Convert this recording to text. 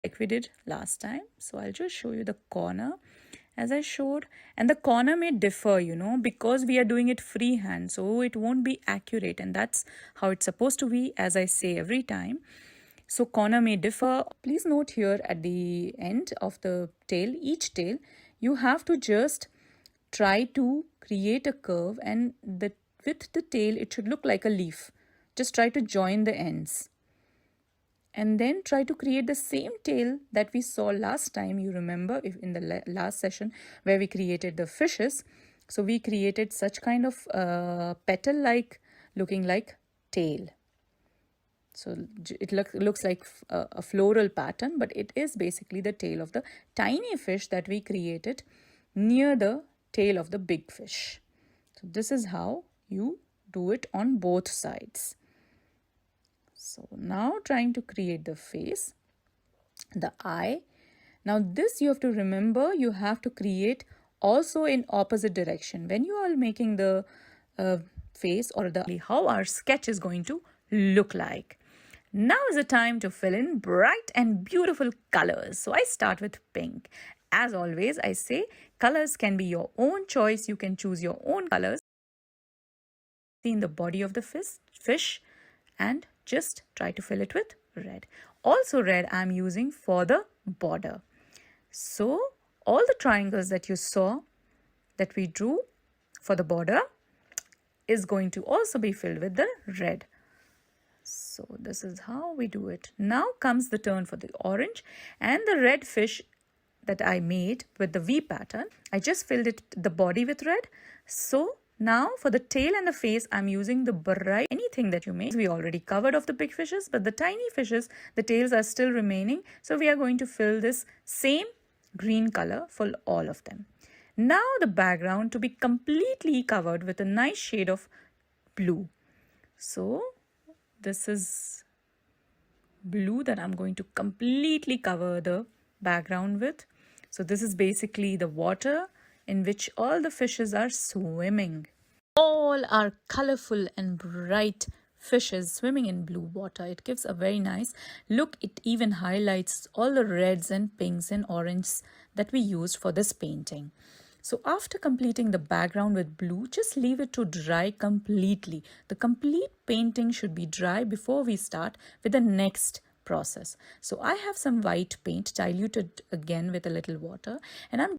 like we did last time. So I'll just show you the corner as I showed, and the corner may differ, because we are doing it freehand, so it won't be accurate, and that's how it's supposed to be, as I say every time. So corner may differ. Please note here at the end of the tail, each tail, you have to just try to create a curve, and with the tail it should look like a leaf. Just try to join the ends. And then try to create the same tail that we saw last time. You remember if in the last session where we created the fishes. So we created such kind of petal-like looking like tail. So it looks like a floral pattern, but it is basically the tail of the tiny fish that we created near the tail of the big fish. So this is how you do it on both sides. So now trying to create the face, the eye. Now this you have to remember, you have to create also in opposite direction. When you are making the face or how our sketch is going to look like. Now is the time to fill in bright and beautiful colors. So I start with pink. As always, I say colors can be your own choice. You can choose your own colors. In the body of the fish and just try to fill it with red. Also red I'm using for the border. So all the triangles that you saw that we drew for the border is going to also be filled with the red. So this is how we do it. Now comes the turn for the orange and the red fish that I made with the V pattern. I just filled the body with red. So now for the tail and the face, I'm using the bright, anything that you make. We already covered off the big fishes, but the tiny fishes, the tails are still remaining. So we are going to fill this same green color for all of them. Now the background to be completely covered with a nice shade of blue. So this is blue that I'm going to completely cover the background with. So this is basically the water in which all the fishes are swimming. All are colorful and bright fishes swimming in blue water. It gives a very nice look. It even highlights all the reds and pinks and oranges that we used for this painting. So after completing the background with blue, just leave it to dry completely. The complete painting should be dry before we start with the next process. So I have some white paint diluted again with a little water, and I'm